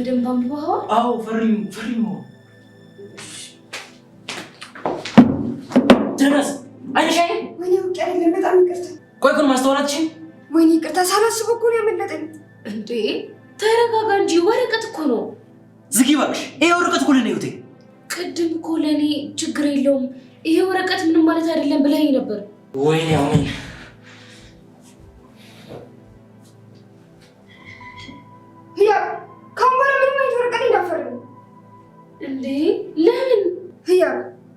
በደንብ አንብበኸዋል? አዎ ፈሪሙ ተነስ አይሽ ወይኔ ውጭ አይደለም በጣም ይቅርታ ቆይ ግን ማስተዋላችን ወይኔ ይቅርታ ሳላስበው እኮ ነው ያመለጠኝ እንዴ ተረጋጋ እንጂ ወረቀት እኮ ነው ዝጊ እባክሽ ይሄ ወረቀት እኮ ለኔ ይውቴ ቅድም እኮ ለኔ ችግር የለውም ይሄ ወረቀት ምንም ማለት አይደለም ብለኸኝ ነበር ወይኔ አሁን ያ ካምባራ ምንም አይነት ወረቀት እንዳፈረው እንዴ ለምን ያ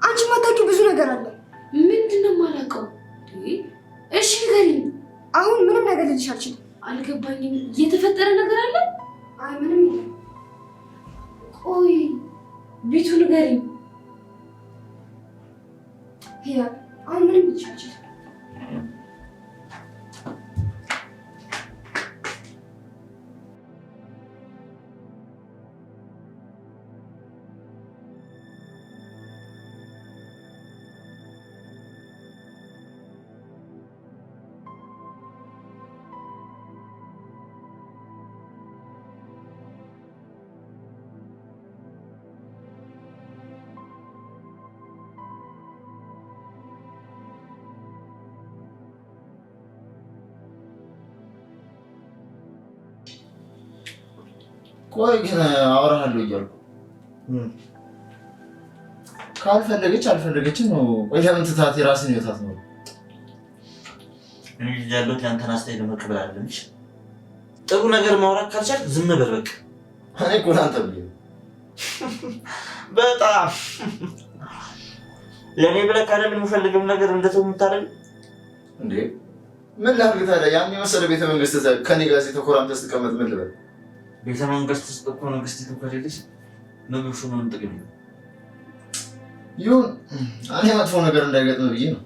አንቺ ማታውቂው ብዙ ነገር አለ ምንድነው የማላውቀው እሺ ንገሪኝ አሁን ምንም ነገር ልልሽ አልችልም አልገባኝም የተፈጠረ ነገር አለ አይ ምንም የለም ቆይ ቢቱ ንገሪኝ ያ አሁን ምንም ልልሽ አልችልም ቆይ ግን አወራሃለሁ እያልኩ ካልፈለገች አልፈለገችም ነው። ቆይ ለምን ትታት የራስን ይወታት ነው? እኔ ያለሁት ያንተን አስተያየት ለመቀበል አይደለም። ጥሩ ነገር ማውራት ካልቻልክ ዝም በል በቃ። እኔ እኮ ላንተ ብዬ በጣም ለኔ ብለህ ካለ የምፈልገው ነገር እንደተው የምታደርግ እንዴ? ምን ላድርግ ታዲያ? ያን የመሰለ ቤተ መንግስት ከኔ ጋር ተኮራምተህ ስትቀመጥ ምን ልበል? ቤተ መንግስት ውስጥ እኮ ንግስቲቱ ከሌለች ንጉሱ ምን ጥቅም ነው? ይሁን እኔ መጥፎ ነገር እንዳይገጥም ብዬ ነው።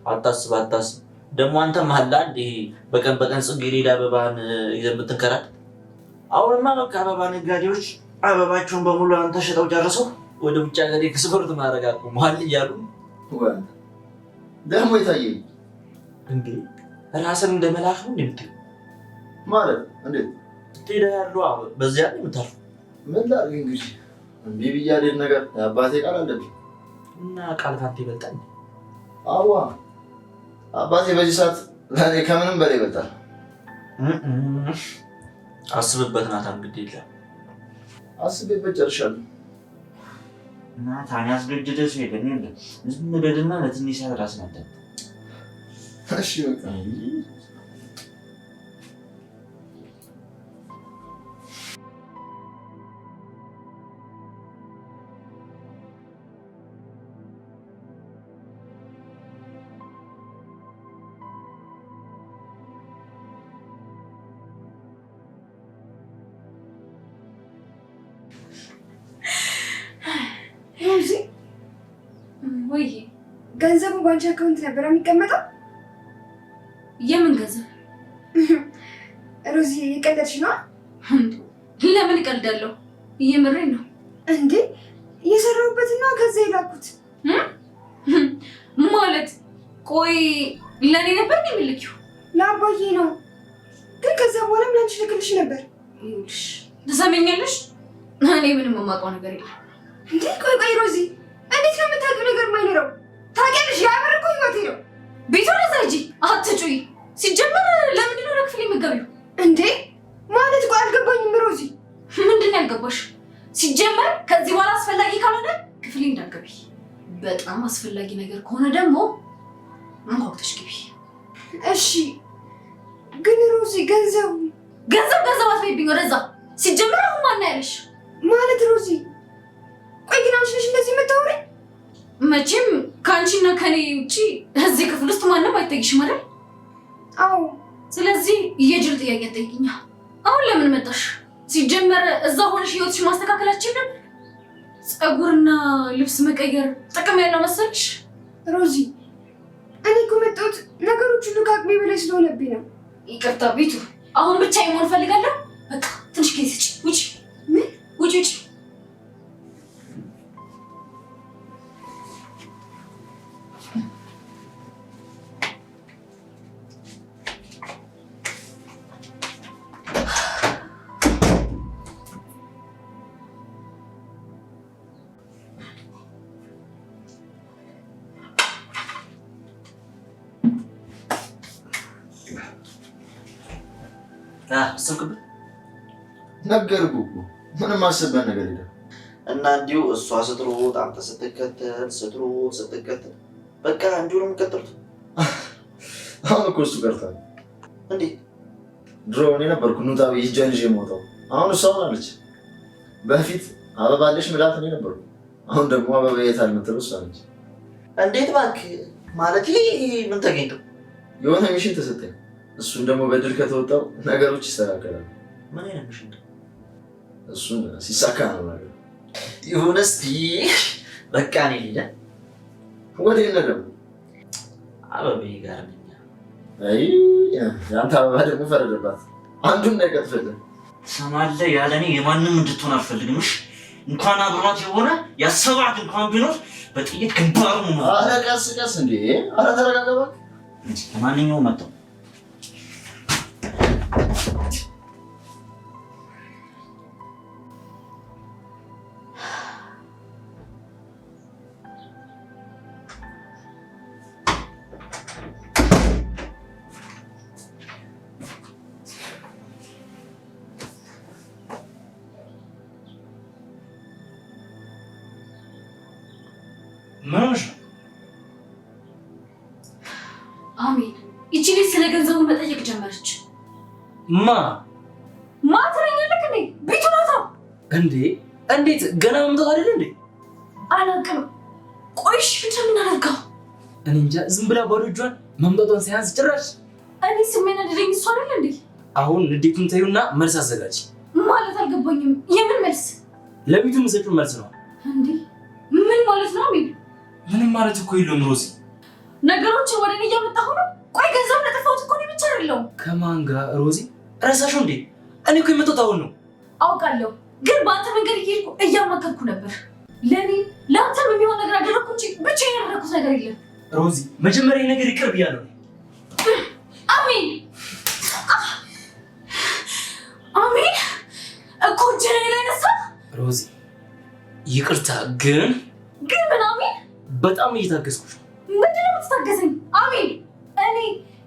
አታስብ ደግሞ አንተ መሀላ እንዴ በቀን ጽጌረዳ አበባን ይዘህ የምትንከራት። አሁንማ በቃ አበባ ነጋዴዎች አበባቸውን በሙሉ አንተ ሸጠው ጨርሰው ወደ ውጭ ሀገር ኤክስፖርት ማድረግ አቁመዋል እያሉ ደግሞ የታየኝ እንዴ ራስን እንደመላክ ነው እንደምትለው ማለት እንዴት ትሄዳለህ? በዚያ ነው የምታልፈው። ምን ላድርግ እንግዲህ እምቢ ብያለሁ። ነገር አባቴ ቃል አለብኝ እና ቃል ካንተ ይበልጣል። አዋ አባቴ በዚህ ሰዓት ለእኔ ከምንም በላይ ይበልጣል። አስብበት ናታን፣ ግድ የለም አስቤበት ጨርሻለሁ። ናታን ያስገድደህ ሰው የለም። ዝም በልና ለትንሽ ሰዓት ራስን አዳምጥ። እሺ በቃ ወይ ገንዘቡ ባንቺ አካውንት ነበር የሚቀመጠው? የምን ገንዘብ? ሮዚ የቀለድሽ ነው? ለምን እቀልዳለሁ? እየመረኝ ነው እንዴ? እየሰራሁበትና ከዛ ይላኩት ማለት። ቆይ ለኔ ነበር የሚልኪው? ለአባዬ ነው፣ ግን ከዛ በኋላም ለአንቺ ልክልሽ ነበር። ይኸውልሽ ትሰሚኛለሽ? እኔ ምንም የማውቀው ነገር የለም። እንዴ ቆይ ሮዚ እንዴት ነው የምታውቂው ነገር የማይኖረው? ታውቂያለሽ፣ ያበር እኮ ህይወቴ ነው። ቤቱን እዛ ሂጂ፣ አትጩይ። ሲጀመር ለምንድን ነው ለክፍል የምትገቢው? እንዴ ማለት ቆይ አልገባኝም ሮዚ። ምንድን ነው ያልገባሽ? ሲጀመር ከዚህ በኋላ አስፈላጊ ካልሆነ ክፍሌ እንዳትገቢ፣ በጣም አስፈላጊ ነገር ከሆነ ደግሞ አንኳኩተሽ ግቢ። እሺ ግን ሮዚ ገንዘብ አትበይብኝ ወደዛ። ሲጀመር አሁን ማን ያለሽ ማለት ሮዚ? ቆይ ግን አንቺ ነሽ እንደዚህ የምታወሪኝ? መቼም ከአንቺና ከኔ ውጪ እዚህ ክፍል ውስጥ ማንም አይጠይቅሽም አይደል? አዎ። ስለዚህ የጅል ጥያቄ አትጠይቂኝ። አሁን ለምን መጣሽ? ሲጀመር እዛ ሆነሽ ህይወትሽ ማስተካከላችን ፀጉርና ልብስ መቀየር ጥቅም ያለው መሰልሽ? ሮዚ እኔ እኮ መጣሁት ነገሮች ሁሉ ከአቅሜ በላይ ስለሆነብኝ ነው። ይቅርታ ቤቱ፣ አሁን ብቻ መሆን እፈልጋለሁ። በቃ ትንሽ ጊዜ ስጪ። ውጪ። ምን? ውጪ። አሰብክበት ነገርኩህ እኮ ምንም አስበን ነገር የለም። እና እንዲሁ እሷ ስትሮጥ አንተ ስትከተል ስትከተል በቃ እንዲሁ ነው የምትቀጥሉት። አሁን እኮ እሱ ቀርቷል። እንዴ ድሮ እኔ ነበርኩ ኑጣዊ ይጀንጅ የሞተው። አሁን እሷ ሆናለች። በፊት አበባ አለሽ ምላት እኔ ነበርኩ። አሁን ደግሞ አበባ የት አለ የምትለው እሷ ነች። እንዴት እባክህ? ማለት ምን ተገኝቶ? የሆነ ሚሽን ተሰጠኝ። እሱን ደግሞ በድል ከተወጣው ነገሮች ይስተካከላሉ። ምን አይነት ሚሽን? እሱን ሲሳካ ነው ነገር ይሁን። እስኪ በቃ እኔ ልሂድ። ወዴት ነህ ደግሞ? አበባዬ ጋር ነኝ። አይ ያንተ አበባ ደግሞ ፈረደባት። አንዱን ነገር ትፈልግ ሰማለህ? ያለ እኔ የማንም እንድትሆን አልፈልግም። እሺ እንኳን አብሯት የሆነ ያሰባት እንኳን ቢኖር በጥይት ግንባሩ ነው። ኧረ ቀስ ቀስ እንዴ! ኧረ ተረጋጋ እባክህ። ማንኛውም መጣው ምንሽ አሜን። ይቺ ልጅ ስለ ገንዘቡ መጠየቅ ጀመረች። ማ ትለኛለህ እንዴ? ቤቱ ናታ እንዴ? እንዴት ገና መምጣት አይደል እንዴ? አላውቅም። ቆይሽ እንደምናደርገው እኔ እንጃ። ዝም ብላ ባዶ እጇን መምጣቷን ሳያንስ ጭራሽ እኔ ስሜን አድርገኝ እሷ አይደል እንዴ? አሁን ንዴቱን ተይውና መልስ አዘጋጅ። ማለት አልገባኝም። የምን መልስ? ለቤቱ የምትሰጪው መልስ ነው እንዴ? ምን ማለት ነው አሜን? ምንም ማለት እኮ የለውም ሮዚ። ነገሮችን ወደ እኔ እያመጣሁ ነው። ቆይ ገንዘብ ለጠፋሁት እኮ እኔ ብቻ አይደለሁም። ከማን ጋር ሮዚ? ረሳሽው እንዴ? እኔ እኮ የመጣሁት አሁን ነው። አውቃለሁ፣ ግን በአንተ መንገድ እየሄድኩ እያማከርኩ ነበር። ለእኔ ለአንተም የሚሆን ነገር አደረግኩ እንጂ ብቻዬን ያደረኩት ነገር የለም። ሮዚ መጀመሪያ ነገር ይቅር ብያለሁ። አሜን አሜን እኮ እጄን ላይ ነሳ። ሮዚ ይቅርታ። ግን ምን አሜን? በጣም እየታገስኩሽ ነው። ምንድን ነው የምትታገሰኝ አሜን? እኔ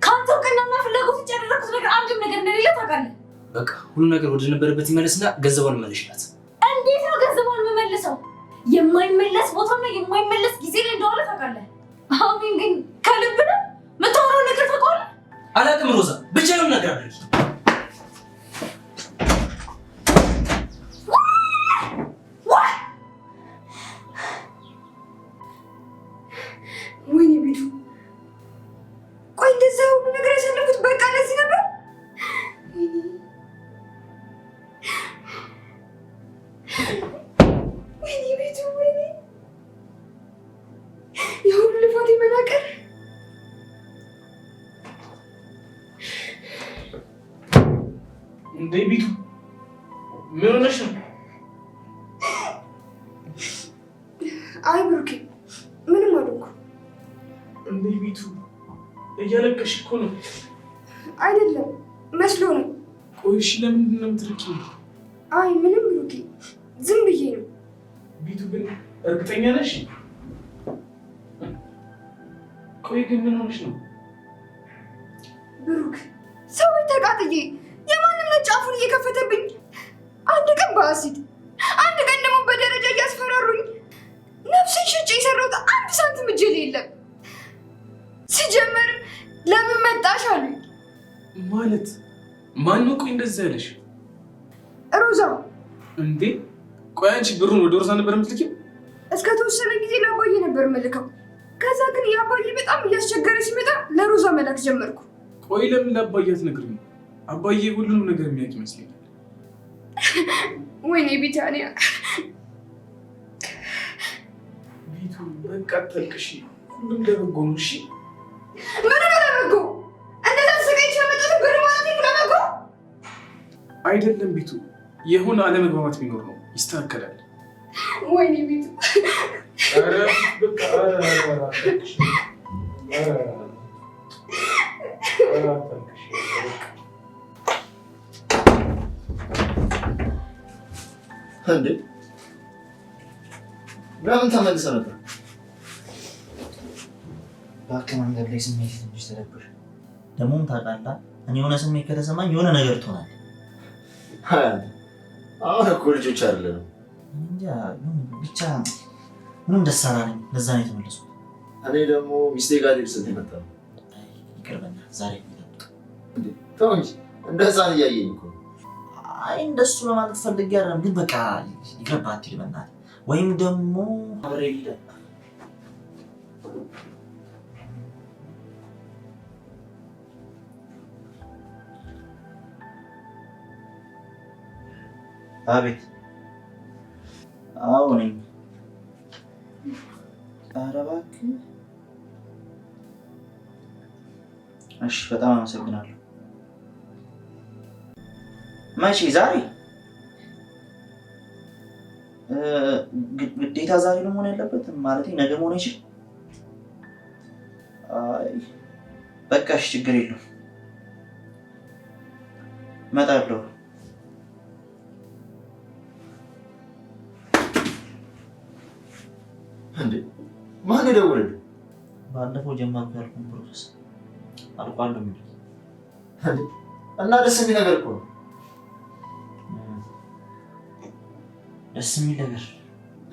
ከአንተ እውቅናና ፍላጎት ውጭ ያደረኩት ነገር አንድም ነገር እንደሌለ ታውቃለህ። በቃ ሁሉ ነገር ወደ ነበረበት ይመለስና ገንዘቧን መልሽላት። እንዴት ነው ገንዘቧን የምመልሰው? የማይመለስ ቦታና የማይመለስ ጊዜ ላይ እንደሆነ ታውቃለህ። አሜን ግን ከልብ ነው የምታወራው ነገር ታውቃለህ? አላውቅም ሮዛ፣ ብቻ የሆነ ነገር አድርጊ። ወይኔ ቤቱ፣ ቆይ እንደዛ ሁሉ ነገር ያሳለፉት በቃ ለዚህ ነበር? ወይኔ ቤቱ፣ ወይኔ የሁሉ ልፋት መናቀር። እንዴ ቤቱ ምን ሆነሽ ነው? አይ ብሩኬ፣ ምንም አልሆንኩም። እንዴ ቤቱ እያለቀሽ እኮ ነው። አይደለም መስሎ ነው። ቆይ እሺ ለምንድን ነው የምትርቂው? አይ ምንም ብሩኬ፣ ዝም ብዬ ነው። ቤቱ ግን እርግጠኛ ነሽ? ቆይ ግን ምን ሆነሽ ነው? ብሩክ፣ ሰው ቤት ተቃጥዬ የማንም ነጭ አፉን እየከፈተብኝ፣ አንድ ቀን በአሲድ አንድ ቀን ደግሞ በደረጃ እያስፈራሩኝ፣ ነፍሴን ሽጬ የሰራሁት አንድ ሳንቲም እጄ ላይ የለም። ሲጀመር ለምን መጣሽ አሉኝ። ማለት ማነው? ቆይ እንደዛ ያለሽ? ሮዛ። እንዴ ቆይ አንቺ ብሩን ወደ ሮዛ ነበር የምትልኪው? እስከ ተወሰነ ጊዜ ለአባዬ ነበር የምልከው። ከዛ ግን የአባዬ በጣም እያስቸገረ ሲመጣ ለሮዛ መላክ ጀመርኩ። ቆይ ለምን ለአባዬ አትነግሪውም? አባዬ ሁሉንም ነገር የሚያውቅ ይመስለኛል። ወይኔ ቢታንያ፣ ቤቱ በቃ አታልቅሽ። ሁሉም ለበጎ ነው። እሺ ምን ነው ለበጎ? እንደዛ ተሰቃይቼ ያመጣሁት ብር ማለት ነው ለበጎ አይደለም። ቤቱ የሆነ አለመግባባት ቢኖር ነው፣ ይስተካከላል። ወይኔ ቤቱ፣ ኧረ በቃ አታልቅሽ። እንዴ ለምን ተመልሰህ ነበር? እባክህ መንገድ ላይ ስሜት ትንሽ ተረብሽ። ደግሞም ታውቃለህ፣ እኔ የሆነ ስሜት ከተሰማኝ የሆነ ነገር ትሆናለህ። አሁን እኮ ልጆች አይደለም እንጃ ብቻ ምንም ደስ አላለኝ። ለዛ ነው የተመለስኩት። እኔ ደግሞ ሚስቴ ጋር ልብስ የመጣው ይቅርበና ዛሬ ተው እንጂ እንደ ህፃን እያየኝ እኮ። አይ እንደሱ ለማለት ፈልጌ አይደለም፣ ግን በቃ ይቅርብህ አትሂድ በእናትህ። ወይም ደግሞ አብሬ ልሂድ። አቤት። አዎ ነኝ። ኧረ እባክህ። እሺ በጣም አመሰግናለሁ። መቼ? ዛሬ? ግዴታ ዛሬ ነው መሆን ያለበት? ማለት ነገ መሆን አይችልም? አይ በቃ እሺ፣ ችግር የለውም እመጣለሁ። እንዴ ማን ይደውልልህ? ባለፈው ጀመርኩ ያልኩህን ፕሮሰስ አልቋል ነው የሚሉት። እና ደስ የሚል ነገር እኮ ነው። ደስ የሚል ነገር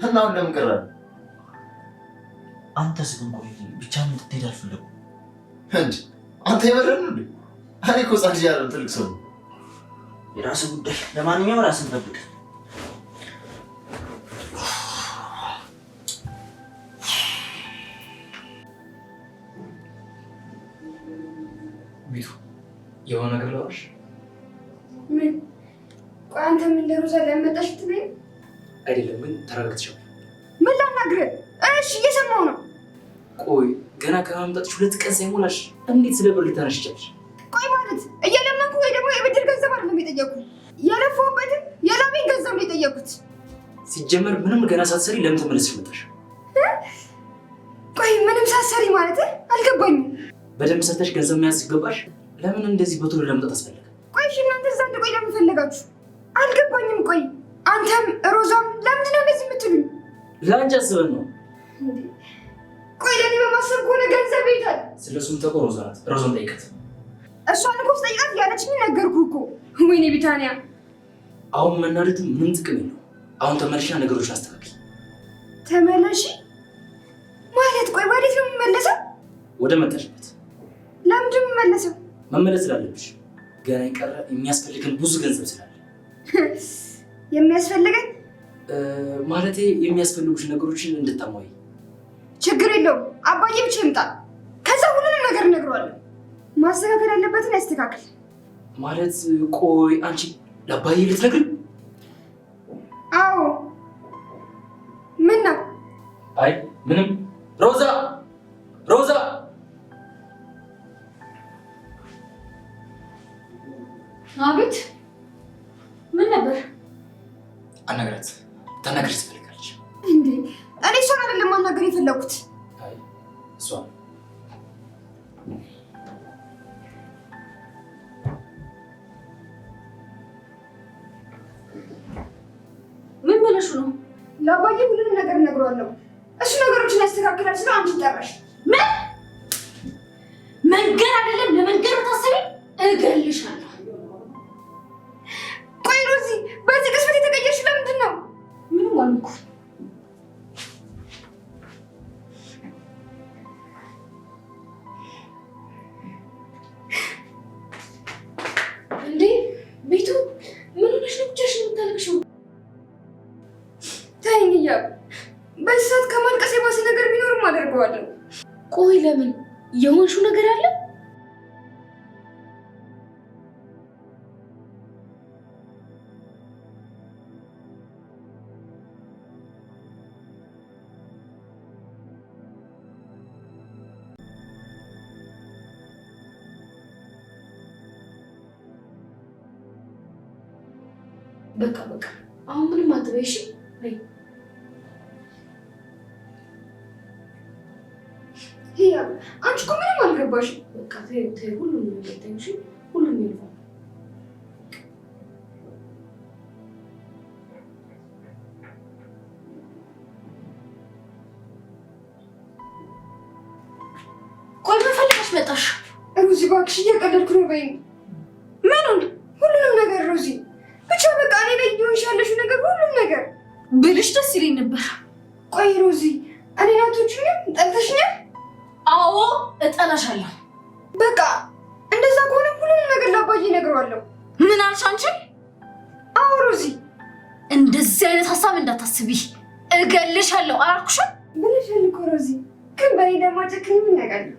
እና አሁን ለምን ቀረ? አንተስ ግን ቆይ ብቻህን እንድትሄድ አልፈለጉም እንዴ? አንተ የመረን እንዴ? እኔ እኮ ጻድቅ ያለው ትልቅ ሰው ነው። የራስህ ጉዳይ። ለማንኛውም ራስህን ጠብቅ። ቤቱ የሆነ ነገር ላወራሽ። ምን? ቆይ አንተ ምን ለሮዛ ሊያመጣሽ ትበይ? አይደለም ግን ተረጋግተሽ። ምን ላናግርህ? እሺ እየሰማሁ ነው። ቆይ ገና ከማምጣትሽ 2 ቀን ሳይሞላሽ እንዴት ስለ ብር ልታነሽ ቻልሽ? ቆይ ማለት እየለመንኩ ወይ ደግሞ የብድር ገንዘብ አይደለም የጠየኩት፣ የለፋሁበትን የላቤን ገንዘብ ነው የጠየኩት። ሲጀመር ምንም ገና ሳትሰሪ ለምን ተመለስሽ መጣሽ? ቆይ ምንም ሳትሰሪ ማለት አልገባኝም። በደንብ ሰርተሽ ገንዘብ መያዝ ሲገባሽ ለምን እንደዚህ በቶሎ ለመምጣት አስፈለገ? ቆይ እሺ እናንተ እዛ እንድቆይ ለምን ፈለጋችሁ? አልገባኝም። ቆይ አንተም ሮዛም ለምንድን ነው እንደዚህ የምትሉኝ? ለአንቺ አስበን ነው። ቆይ ለእኔ በማሰብ ከሆነ ገንዘብ ይሄዳል። ስለሱም ተቆ ሮዛ ናት። ሮዛን ጠይቀት። እሷን እኮ ስጠይቃት ያለችኝ ነገርኩህ እኮ። ወይኔ ቢታንያ፣ አሁን መናደዱ ምንም ጥቅም የለው። አሁን ተመልሽና ነገሮችን አስተካክል። ተመለሺ ማለት? ቆይ ወዴት ነው የምመለሰው? ወደ መጣሽበት። ለምንድን ነው የምመለሰው? መመለስ ስላለብሽ ገና የቀረ የሚያስፈልገን ብዙ ገንዘብ ስላለ። የሚያስፈልገኝ ማለቴ የሚያስፈልጉሽ ነገሮችን እንድታሟይ። ችግር የለውም አባዬ ብቻ ይምጣ፣ ከዛ ሁሉንም ነገር እነግረዋለሁ። ማስተካከል ያለበትን ያስተካክል። ማለት ቆይ አንቺ ለአባዬ ልትነግሪው? አዎ። ምን ነው? አይ ምንም። ሮዛ ሮዛ! አቤት። ምን ነበር? አናግራት። ታናግሪ ትፈልጋለች እንዴ? እኔ እሷን አይደለም ማናገር የፈለኩት። አይ እሷ ምን ብለሽ ነው? ለአባዬ ሁሉንም ነገር እነግረዋለሁ። እሱ ነገሮችን ያስተካክላል ስለ አንቺ ጠራሽ። ምን መንገር አይደለም ለመንገር ታስቢ? እገልሻለሁ። ቆይ ሮዚ፣ በዚህ ቅስፈት የተቀየርሽ ለምንድን ነው? ምንም አልኩ። እንዴ ቤቱ ምን ሆነሽ ነው ብቻሽን የምታለቅሽው? ተይኝ እያሉ በዚህ ሰዓት ከማልቀስ የባሰ ነገር ቢኖርም አደርገዋለሁ። ቆይ ለምን? የሆንሽው ነገር አለ? በቃ አሁን ምንም አትበይ እሺ? አንቺ እኮ ምንም አልገባሽም። በቃ ተይው፣ ሁሉም ነገር ተይው እሺ? ሁሉም ይልፋል። ቆይ ምን ፈልገሽ መጣሽ? ሮዚ እባክሽ እየቀለድኩ ነው በይኝ። ምኑን? ሁሉንም ነገር ሮዚ፣ ብቻ እየሆንሽ ያለሽው ነገር ሁሉም ነገር ብልሽ ደስ ይለኝ ነበር። ቆይ ሮዚ እኔን አትወጂኝም? ጠልተሽኛል? አዎ እጠላሻለሁ። በቃ እንደዛ ከሆነ ሁሉንም ነገር ላባዬ እነግረዋለሁ። ምን አልሽ አንቺ? አዎ ሮዚ እንደዚህ አይነት ሀሳብ እንዳታስቢ፣ እገልሻለሁ አላልኩሽም? ብለሻል እኮ ሮዚ። ግን በእኔ ደግሞ ጨክኝ ምን ያውቃለሁ?